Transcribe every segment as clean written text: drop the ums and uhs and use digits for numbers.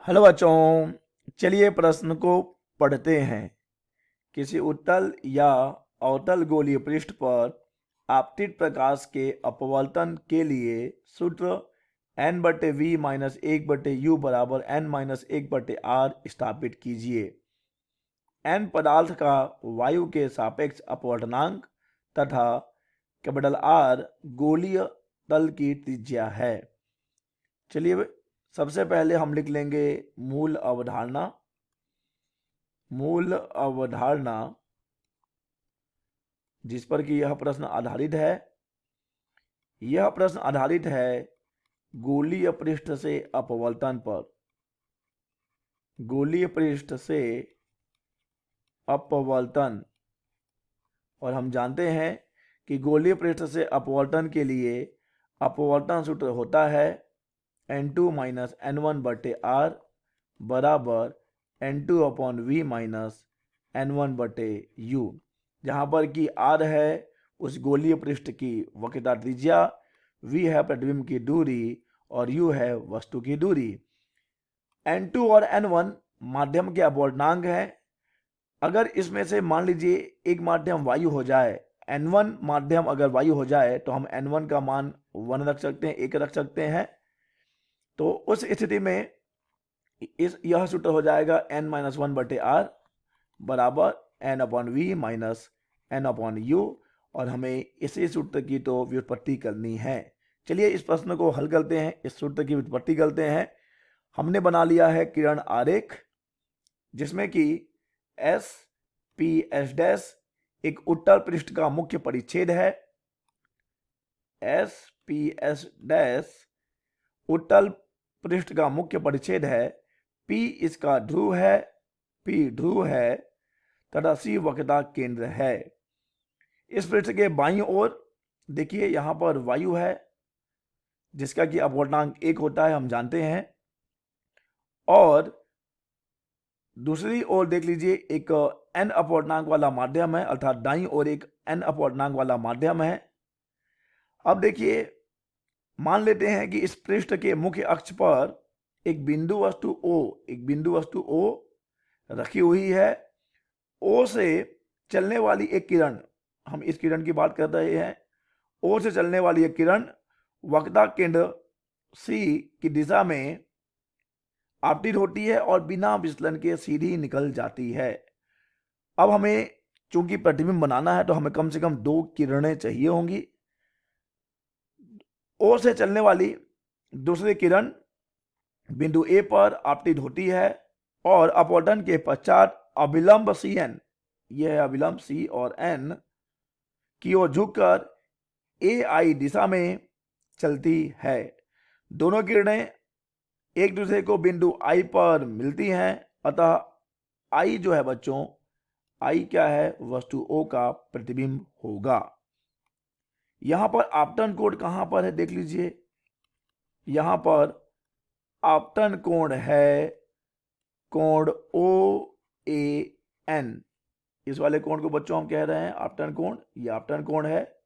Hello बच्चों, चलिए प्रश्न को पढ़ते हैं। किसी उत्तल या अवतल गोलीय पृष्ठ पर आपतित प्रकाश के अपवर्तन के लिए सूत्र n/v माइनस 1/u बराबर n-1/r स्थापित कीजिए। n पदार्थ का वायु के सापेक्ष अपवर्तनांक तथा R गोलीय तल की त्रिज्या है। चलिए सबसे पहले हम लिख लेंगे मूल अवधारणा। मूल अवधारणा जिस पर कि यह प्रश्न आधारित है। यह प्रश्न आधारित है गोलीय पृष्ठ से अपवर्तन पर। गोलीय पृष्ठ से अपवर्तन, और हम जानते हैं कि गोलीय पृष्ठ से अपवर्तन के लिए अपवर्तन सूत्र होता है n2 माइनस n1/r बराबर n2/v माइनस n1/u, जहाँ पर कि r है उस गोलीय पृष्ठ की वक्रता त्रिज्या, v है प्रतिबिंब की दूरी और u है वस्तु की दूरी। n2 और n1 माध्यम के अपवर्तनांक हैं। अगर इसमें से मान लीजिए एक माध्यम वायु हो जाए, n1 माध्यम अगर वायु हो जाए तो हम n1 का मान 1 रख सकते हैं, 1 रख सकते हैं। तो उस स्थिति में यह सूत्र हो जाएगा n-1/r बराबर n/v माइनस n/u, और हमें इसी सूत्र की तो व्युत्पत्ति करनी है। चलिए इस प्रश्न को हल करते हैं, इस सूत्र की व्युत्पत्ति करते हैं। हमने बना लिया है किरण आरेख, जिसमें कि S P S डैश एक उत्तल पृष्ठ का मुख्य परिच्छेद है। S P S डैश उत्तल पृष्ठ का मुख्य परिच्छेद है। P इसका ध्रुव है, P ध्रुव है तथा C वक्रता केंद्र है। इस पृष्ठ के बाईं ओर देखिए यहां पर वायु है जिसका कि अपवर्तनांक 1 होता है, हम जानते हैं। और दूसरी ओर देख लीजिए एक n अपवर्तनांक वाला माध्यम है, अर्थात दाईं ओर एक n अपवर्तनांक वाला माध्यम है। अब देखिए मान लेते हैं कि इस पृष्ठ के मुख्य अक्ष पर एक बिंदु वस्तु O रखी हुई है। O से चलने वाली एक किरण, हम इस किरण की बात कर रहे हैं, O से चलने वाली एक किरण वक्रता केंद्र C की दिशा में आपतित होती है और बिना विचलन के सीधी निकल जाती है। अब हमें चूंकि प्रतिबिंब बनाना है तो हमें कम से कम 2 किरणें चाहिए होंगी। O से चलने वाली दूसरी किरण बिंदु A पर आपतित होती है और अपवर्तन के पश्चात अभिलंब Cn, यह है अभिलंब C और N की ओर झुककर AI दिशा में चलती है। दोनों किरणें एक दूसरे को बिंदु I पर मिलती हैं, अतः I जो है बच्चों, I क्या है, वस्तु O का प्रतिबिंब होगा। यहां पर आपतन कोण कहां पर है देख लीजिए, यहां पर आपतन कोण है कोण OAN। इस वाले कोण को बच्चों हम कह रहे हैं आपतन कोण। यह आपतन कोण है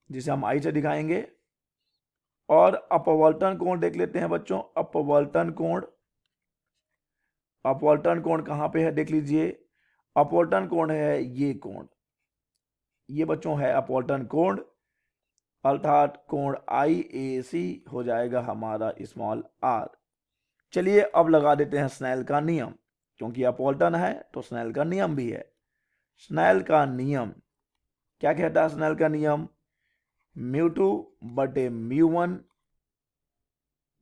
जिसे हम I से दिखाएंगे। और अपवर्तन कोण देख लेते हैं बच्चों, अपवर्तन कोण कहां पे है देख लीजिए, अपवर्तन कोण है ये कोण, ये बच्चों है अपवर्तन कोण, अर्थात कोण IAC हो जाएगा हमारा स्मॉल r। चलिए अब लगा देते हैं स्नेल का नियम, क्योंकि अपवर्तन है तो स्नेल का नियम भी है। स्नेल का नियम क्या कहता है? स्नेल का नियम μ2/μ1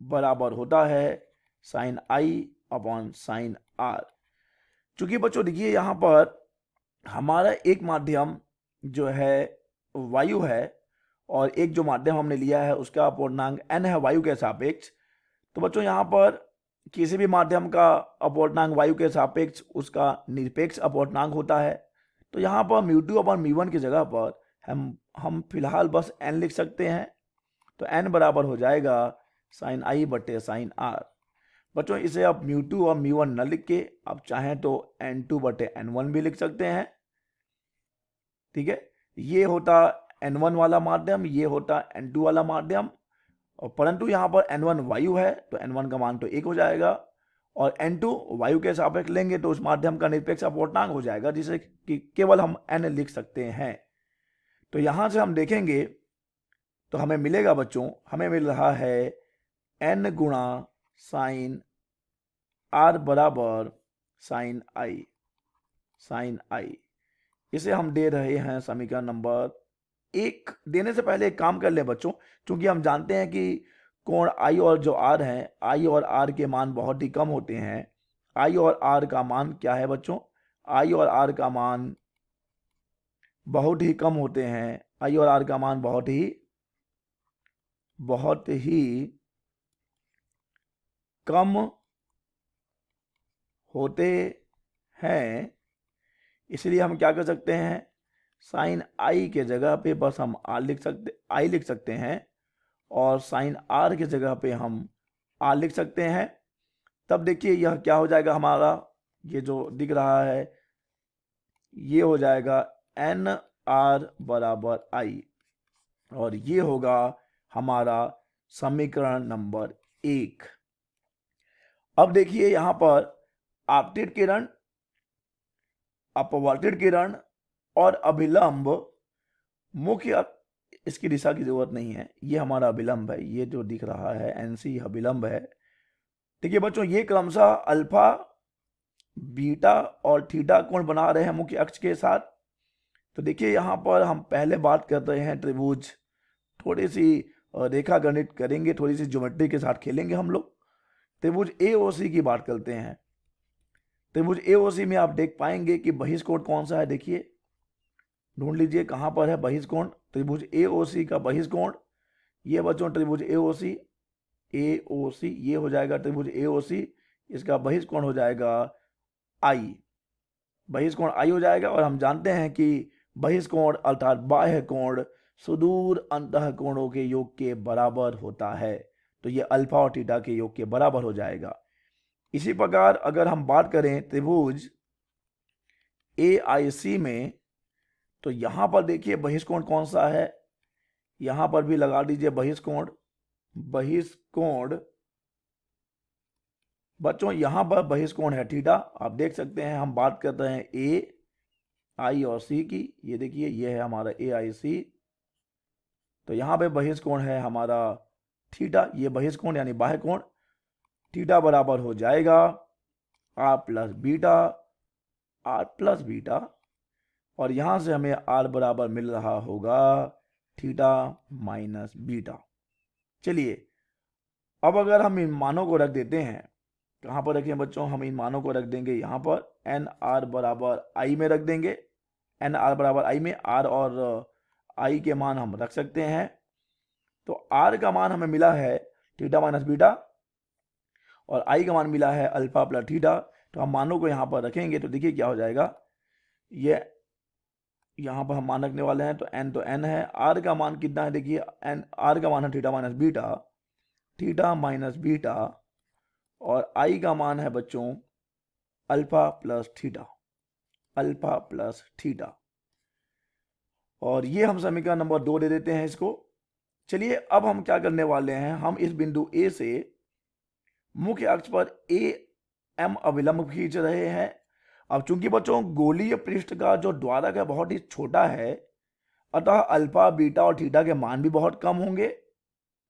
बराबर होता है sin I/sin r। चूंकि बच्चों देखिए यहां पर हमारा एक माध्यम जो है वायु है और एक जो माध्यम हमने लिया है उसका अपवर्तनांक n है वायु के सापेक्ष। तो बच्चों यहां पर किसी भी माध्यम का अपवर्तनांक वायु के सापेक्ष उसका निरपेक्ष अपवर्तनांक होता है। तो यहां पर μ2/μ1 की जगह पर हम फिलहाल बस n लिख सकते हैं। तो n बराबर हो जाएगा sin I/sin r। बच्चों इसे आप μ2 और μ1 न लिख के आप चाहें तो n2/n1 भी लिख सकते हैं। ठीक है, ये होता n1 वाला माध्यम, ये होता n2 वाला माध्यम, और परंतु यहां पर n1 वायु है तो n1 का मान तो 1 हो जाएगा और N2 वायु के सापेक्ष लेंगे तो उस माध्यम का निरपेक्ष अपवर्तनांक हो जाएगा, जिसे कि केवल हम N लिख सकते हैं। तो यहां से हम देखेंगे तो हमें मिलेगा बच्चों, हमें मिल रहा है N गुणा साइन R बराबर साइन आई। इसे हम दे रहे हैं समीकरण नंबर 1। देने से पहले एक काम कर ले बच्चों, क्योंकि हम जानते हैं कि कोण आई और जो आर है, आई और आर के मान बहुत ही कम होते हैं। आई और आर का मान क्या है बच्चों? आई और आर का मान बहुत ही कम होते हैं। आई और आर का मान बहुत ही कम होते हैं। इसलिए हम क्या कर सकते हैं, साइन आई के जगह पे बस हम आई लिख सकते हैं, और साइन आर के जगह पे हम आर लिख सकते हैं। तब देखिए यह क्या हो जाएगा हमारा, ये जो दिख रहा है ये हो जाएगा एन आर बराबर आई, और ये होगा हमारा समीकरण नंबर 1। अब देखिए यहां पर आपतित किरण, अपवर्तित किरण और अभिलंब मुख्य, इसकी दिशा की जरूरत नहीं है, ये हमारा अभिलंब है, ये जो दिख रहा है एनसी अभिलंब है। देखिए बच्चों, ये क्रमशः अल्फा, बीटा और थीटा कोण बना रहे हैं मुख्य अक्ष के साथ। तो देखिए यहां पर हम पहले बात कर रहे हैं त्रिभुज, थोड़ी सी रेखा गणित करेंगे, थोड़ी सी ज्योमेट्री के साथ खेलेंगे हम लोग। त्रिभुज एओसी की बात करते हैं। त्रिभुज एओसी में आप देख पाएंगे कि बहिष्कोण कौन सा है, देखिए ढूंढ लीजिए कहां पर है बहिष्कोण। त्रिभुज एओसी का बहिष्कोण ये बच्चों त्रिभुज एओसी ये हो जाएगा त्रिभुज एओसी। इसका बहिष्कोण हो जाएगा आई, बहिष्कोण आई हो जाएगा। और हम जानते हैं कि बहिष्कोण अर्थात बाह्य कोण सुदूर अंतः कोणों के योग के बराबर होता है। तो ये अल्फा और थीटा के योग के बराबर हो जाएगा। इसी प्रकार अगर हम बात करें त्रिभुज AIC में, तो यहां पर देखिए बहिष्कोण कौन सा है, यहां पर भी लगा दीजिए बहिष्कोण। बच्चों यहां पर बहिष्कोण है थीटा, आप देख सकते हैं। हम बात करते हैं ए, आई और सी की, ये देखिए ये है हमारा AIC। तो यहां पे बहिष्कोण है हमारा थीटा, ये बहिष्कोण यानी बाह्य कोण। थीटा बराबर हो जाएगा आर प्लस बीटा, और यहां से हमें आर बराबर मिल रहा होगा थीटा माइनस बीटा। चलिए अब अगर हम इन मानों को रख देते हैं, कहां पर रखें बच्चों, हम इन मानों को रख देंगे यहां पर एन आर बराबर आई में रख देंगे। एन आर बराबर आई में आर और आई के मान हम रख सकते हैं। तो आर का मान हमें मिला है थीटा माइनस बीटा, और आई का मान मिला है अल्फा प्लस थीटा। तो हम मानों को यहां पर रखेंगे तो देखिए क्या हो जाएगा, ये यहां पर हम मान रखने वाले हैं। तो एन है, आर का मान कितना है, देखिए एन आर का मान है थीटा माइनस बीटा, और आई का मान है बच्चों अल्फा प्लस थीटा। और ये हम समीकरण नंबर 2 दे देते हैं इसको। चलिए अब हम क्या करने वाले हैं, हम इस बिंदु ए से मुख्य अक्ष पर AM अभिलंब खींच रहे हैं। अब चूंकि बच्चों गोलीय पृष्ठ का जो द्वारक है बहुत ही छोटा है, अतः अल्फा बीटा और थीटा के मान भी बहुत कम होंगे,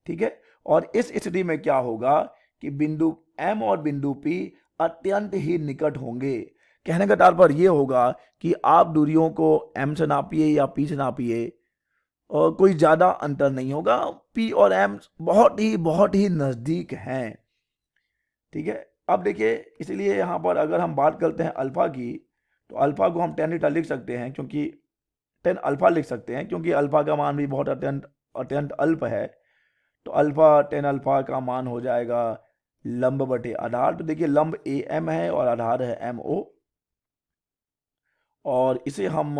ठीक है। और इस स्थिति में क्या होगा कि बिंदु M और बिंदु P अत्यंत ही निकट होंगे। कहने का तात्पर्य ये होगा कि आप दूरियों को M से नापिए या P से नापिए, और कोई ज्यादा अंतर नहीं होगा। P और M बहुत ही नजदीक हैं, ठीक है। अब देखिए इसलिए यहां पर अगर हम बात करते हैं अल्फा की, तो अल्फा को हम टेन थीटा लिख सकते हैं, क्योंकि टेन अल्फा लिख सकते हैं क्योंकि अल्फा का मान भी बहुत अत्यंत अल्प है। तो अल्फा टेन अल्फा का मान हो जाएगा लंब बटे आधार। तो देखिए लंब AM है और आधार है MO, और इसे हम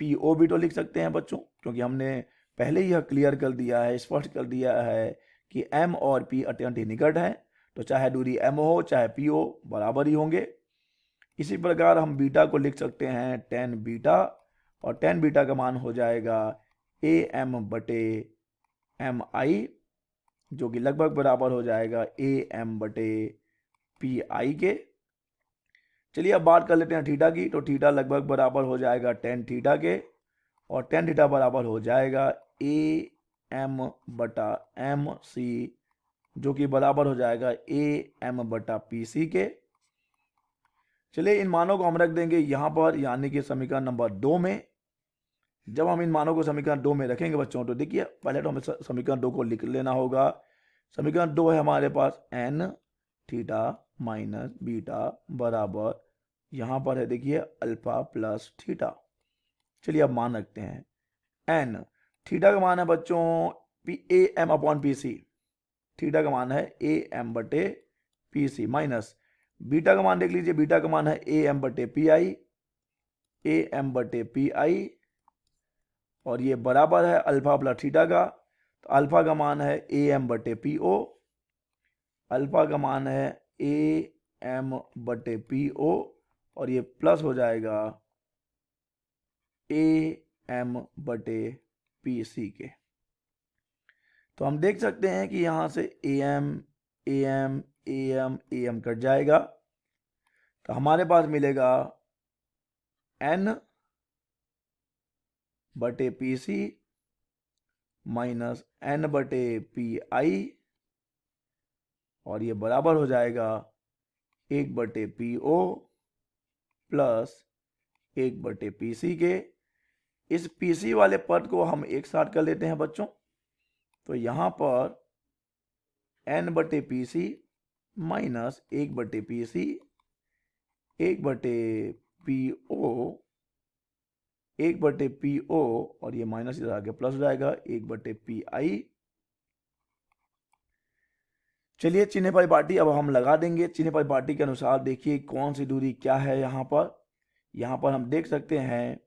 PO भी तो लिख सकते हैं बच्चों, क्योंकि हमने पहले ही यह क्लियर कर दिया है, स्पष्ट कर दिया है कि M और P अत्यंत ही निकट हैं। तो चाहे दूरी MO हो चाहे PO बराबर ही होंगे। इसी प्रकार हम बीटा को लिख सकते हैं टेन बीटा, और टेन बीटा का मान हो जाएगा AM बटे MI, जो कि लगभग बराबर हो जाएगा AM बटे पी आई के। चलिए अब बात कर लेते हैं थीटा की। तो थीटा लगभग बराबर हो जाएगा टेन थीटा के, और टेन थीटा बराबर हो जाएगा ए एम बटा एम सी, जो कि बराबर हो जाएगा ए एम बटा पी सी के। चलिए इन मानों को हम रख देंगे यहाँ पर, यानी कि समीकरण नंबर 2 में। जब हम इन मानों को समीकरण 2 में रखेंगे बच्चों, तो देखिए पहले तो हमें समीकरण 2 को लिख लेना होगा। समीकरण 2 है हमारे पास एन थीटा माइनस बीटा बराबर, यहाँ पर है देखिए अल्फा प्लस थीटा। चलिए अब मान रखते हैं। एन थीटा का मान है बच्चों P A M upon P C, theta का मान है ए एम बटे पी सी, माइनस बीटा का मान देख लीजिए, बीटा का मान है ए एम बटे पी आई, ए एम बटे पी आई, और ये बराबर है अल्फा प्लस थीटा का। तो अल्फा का मान है ए एम बटे पी ओ, अल्फा का मान है ए एम बटे पी ओ, और ये प्लस हो जाएगा ए एम बटे पी सी के। तो हम देख सकते हैं कि यहां से A M A M A M A M cut जाएगा, तो हमारे पास मिलेगा एन बटे पी सी माइनस एन बटे पी आई, और ये बराबर हो जाएगा 1/PO प्लस 1/PC के। इस PC वाले पद को हम एक साथ कर लेते हैं बच्चों। तो यहाँ पर n/PC minus 1/PC 1/PO 1/PO, और ये माइनस इधर आके प्लस हो जाएगा 1/PI। चलिए चिन्ह परिपाटी अब हम लगा देंगे। चिन्ह परिपाटी के अनुसार देखिए कौन सी दूरी क्या है। यहाँ पर हम देख सकते हैं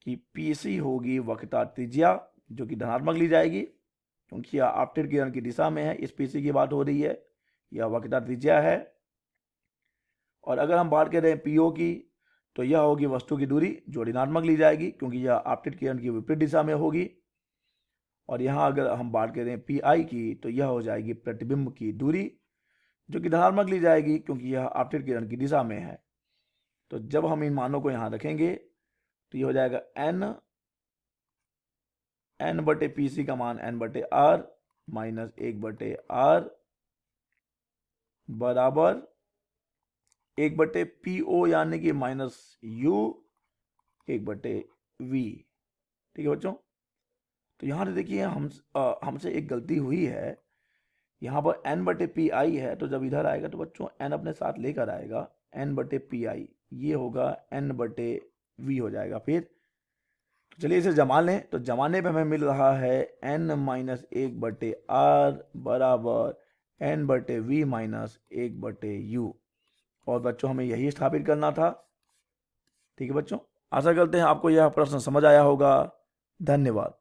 कि PC होगी वक्रता त्रिज्या, जो कि धनात्मक ली जाएगी क्योंकि यह आपतित किरण की दिशा में है। इस PC की बात हो रही है, यह वक्रता त्रिज्या है। और अगर हम बात करें PO की, तो यह होगी वस्तु की दूरी, जो ऋणात्मक ली जाएगी क्योंकि यह आपतित किरण की विपरीत दिशा में होगी। और यहाँ अगर हम बात करें PI की, तो यह हो जाएगी प्रतिबिंब की दूरी, जो कि धनात्मक ली जाएगी क्योंकि यह आपतित किरण की दिशा में है। तो जब हम इन मानों को यहाँ रखेंगे, तो ये हो जाएगा n/PC का मान n/r माइनस 1/r बराबर 1/PO, यानी कि माइनस u 1/v। ठीक है बच्चों। तो यहाँ से देखिए हमसे एक गलती हुई है। यहाँ पर n/PI है, तो जब इधर आएगा तो बच्चों n अपने साथ लेकर आएगा, n/PI ये होगा n/v हो जाएगा। फिर तो चलिए इसे जमा लें। तो जमाने पे हमें मिल रहा है n माइनस 1/r बराबर n/v माइनस 1/u, और बच्चों हमें यही स्थापित करना था। ठीक है बच्चों, आशा करते हैं आपको यह प्रश्न समझ आया होगा। धन्यवाद।